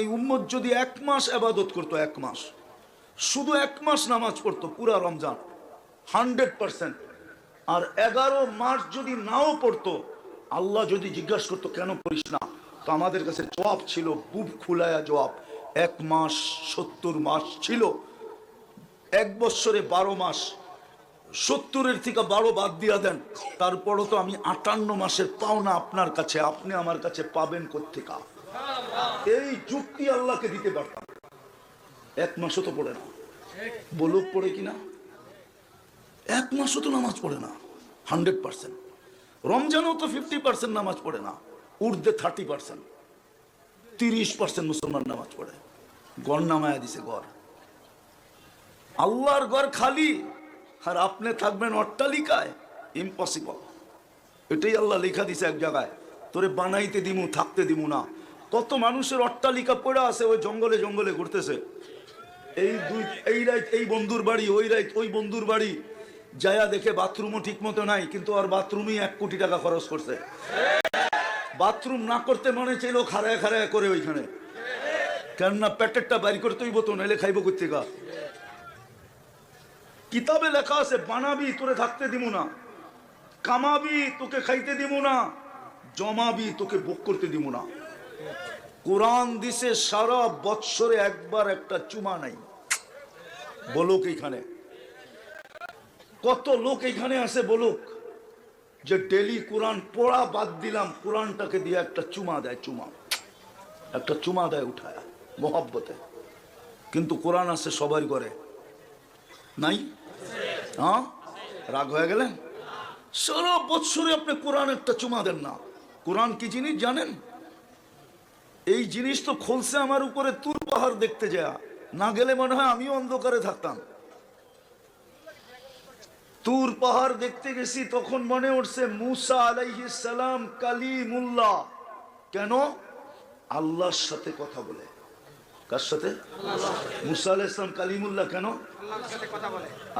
এই উম্মত যদি 1 মাস ইবাদত করতো, 1 মাস, শুধু 1 মাস নামাজ পড়তো পুরা রমজান 100%, আর 11 মাস যদি নাও পড়তো, আল্লাহ যদি জিজ্ঞাসা করতো কেন পড়িস না, তো আমাদের কাছে জবাব ছিল বুক খুলায়া জবাব, 1 মাস 70 মাস ছিল, 1 বছরে 12 মাস, 70-এর থেকে 12 বাদ দিয়া দেন, তারপরও তো আমি 58 মাসের পাওনা আপনার কাছে, আপনি আমার কাছে পাবেন কোত্থেকা? এই যুক্তি আল্লাহকে দিতে পারতাম। 1 মাসও তো পড়ে না, বলুক পড়ে কিনা? 1 মাসও তো নামাজ পড়ে না 100%। রমজানও তো 50% নামাজ পড়ে না, উর্ধে 30%, 30% মুসলমান নামাজ পড়ে। গড় নামায়া দিছে, গড়। আল্লাহর ঘর খালি, আর আপনি থাকবেন অট্টালিকায়, ইম্পসিবল। এটাই আল্লাহ লেখা দিছে এক জায়গায়, তোরে বানাইতে দিমু, থাকতে দিমু না। কত মানুষের অট্টালিকা পড়ে আছে, ওই জঙ্গলে জঙ্গলে ঘুরতেছে, এই রাত এই বন্ধুর বাড়ি, ওই রাত ওই বন্ধুর বাড়ি, যায়া দেখে বাথরুমও ঠিক মতো নাই, কিন্তু আর বাথরুমই 1 কোটি টাকা খরচ করছে। বাথরুম না করতে মনে চাইলো খাড়ায় খাড়ায় করে ওইখানে, কেননা পেটেরটা বাড়ি করতে হইব তো, নাইলে খাইব কোথেকা? কিতাবে লেখা আছে বানাবি তোরে থাকতে দিব না, কামাবি তোকে খাইতে দিব না, জমাবি তোকে ভোগ করতে দিব না। কোরআন দিছে সারা বৎসরে একবার একটা চুমা নাই। বলুক এখানে কত লোক এখানে আছে, বলুক যে ডেলি কোরআন পড়া বাদ দিলাম, কোরআনটাকে দিয়ে একটা চুমা দেয়, চুমা, একটা চুমা দেয় উঠায় মোহাব্বতে। কিন্তু কোরআন আছে সবার ঘরে নাই? হ্যাঁ, রাগ হয়ে গেলেন? সারা বৎসরে আপনি কোরআন একটা চুমা দেন না। কোরআন কি জিনিস জানেন? এই জিনিস তো খুলছে আমার উপরে তুর পাহাড় দেখতে যায়, না গেলে মনে হয় আমিও অন্ধকারে থাকতাম। তুর পাহাড় দেখতে গেছি, তখন মনে উঠছে মুসা আলাইহিস সালাম কালিমুল্লাহ। কেন? আল্লাহর সাথে কথা বলে। কার সাথে? মুসা আলাইহিস সালাম কালিমুল্লাহ কেন?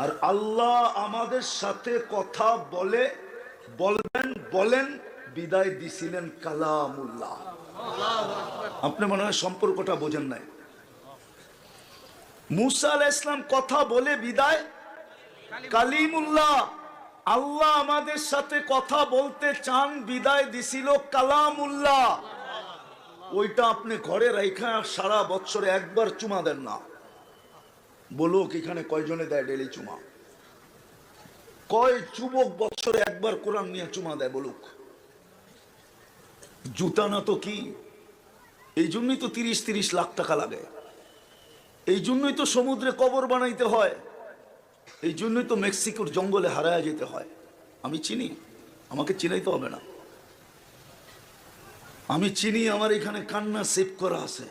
আর আল্লাহ আমাদের সাথে কথা বলে, বলবেন, বলেন, বিদায় দিছিলেন কালামুল্লাহ। আপনি মনে হয় সম্পর্কটা বোঝেন নাই। মুসা আলাইহিস সালাম কথা বলে বিদায় কালিমুল্লাহ। আল্লাহ আমাদের সাথে কথা বলতে চান, বিদায় দিছিল কালামুল্লাহ। ওইটা আপনি ঘরে রাইখা সারা বছরে একবার চুমা দেন না। বলুক এখানে কয়জনে দেয় ডেলি চুমা? কয় যুবক বছরে একবার কোরআন নিয়ে চুমা দেয়? বলুক। জুতা না তো কি? এই জন্যই তো 30-30 লাখ টাকা লাগে, এই জন্যই তো সমুদ্রে কবর বানাইতে হয়, এই জন্যই তো মেক্সিকোর জঙ্গলে হারায় যেতে হয়। আমি চিনি, আমাকে চিনাইতে হবে না, আমি চিনি। আমার এখানে কান্না সেভ করা আছে।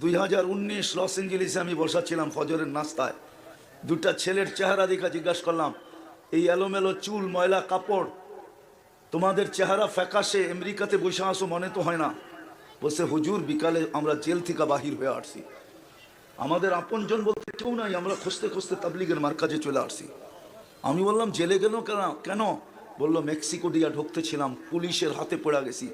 2019 লস এঞ্জেলিসে আমি বসাছিলাম ফজরের নাস্তায়, 2টা ছেলের চেহারা দেখা জিজ্ঞাসা করলাম, এই এলোমেলো চুল, ময়লা কাপড়, তোমাদের চেহারা ফ্যাকাশে, আমেরিকাতে বসে আসো মনে তো হয় না? বলছে হুজুর বিকালে আমরা জেল থেকে বাহির হয়ে আসছি, আমাদের আপনজন বলতে কেউ নাই, আমরা খুঁজতে খুঁজতে তাবলিগের মার্কাজে চলে আসছি। আমি বললাম জেলে গেল কেন? বললো মেক্সিকো দিয়া ঢুকতে ছিলাম, পুলিশের হাতে পড়ে গেছি,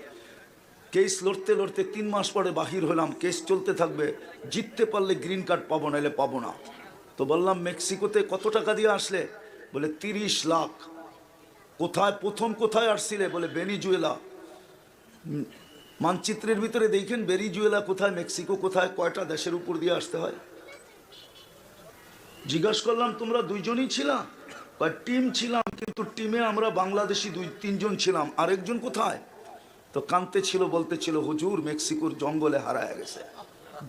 কেস লড়তে লড়তে 3 মাস পরে বাহির হলাম, কেস চলতে থাকবে, জিততে পারলে গ্রিন কার্ড পাবো, নাইলে পাবো না। তো বললাম মেক্সিকোতে কত টাকা দিয়ে আসলে? বলে 30 লাখ। কোথায় প্রথম কোথায় আসছিলে? বলে ভেনিজুয়েলা। মানচিত্রের ভিতরে দেখেন ভেনিজুয়েলা কোথায়, মেক্সিকো কোথায়, কয়টা দেশের উপর দিয়ে আসতে হয়? জিজ্ঞাসা করলাম তোমরা 2জনই ছিলাম? টিম ছিলাম, কিন্তু টিমে আমরা বাংলাদেশি 2-3 জন ছিলাম, আরেকজন কোথায়? তো কানতে ছিল, বলতে ছিল হুজুর মেক্সিকোর জঙ্গলে হারায় গেছে,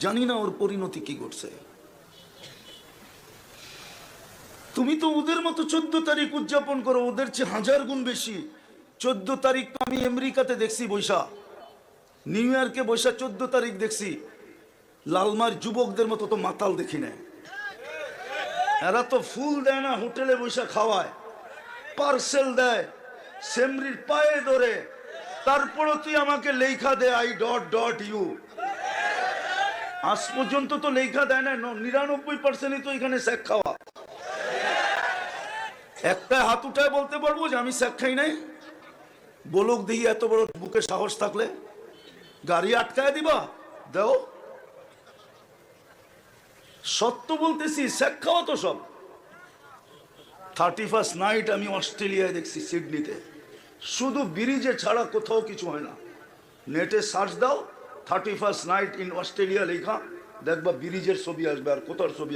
জানি না ওর পরিণতি কি ঘটছে। তুমি তো ওদের মতো 14 তারিখ উদযাপন করো, ওদের চেয়ে 1000 গুণ বেশি। 14 তারিখ তো আমি আমেরিকাতে দেখছি বৈশা, নিউ ইয়র্কে বৈশা 14 তারিখ দেখছি। লালমার যুবকদের মতো তো মাতাল দেখি না। এরা তো ফুল দেয় না, হোটেলে বৈশা খাওয়ায়, পার্সেল দেয়, সেমরির পায়ে ধরে, তারপরও তুই আমাকে লেখা দে I.U। আজ পর্যন্ত তো লেখা দেয় না। 99% তো এখানে শেখ খাওয়া। একটা হাত উঠায় বলতে পারবো যে আমি শেখ খাই নাই? বলুক দেখি, এত বড় বুকে সাহস থাকলে। গাড়ি আটকায় দিবা? দাও, সত্য বলতেছি, শেখ খাওয়া তো সব। 31st নাইট আমি অস্ট্রেলিয়ায় দেখছি, সিডনিতে, শুধু ব্রিজে ছাড়া কোথাও কিছু হয় না। নেটে সার্চ দাও 31st নাইট ইন অস্ট্রেলিয়া লেখা, দেখবা ব্রিজের ছবি আসবে, আর কোথার ছবি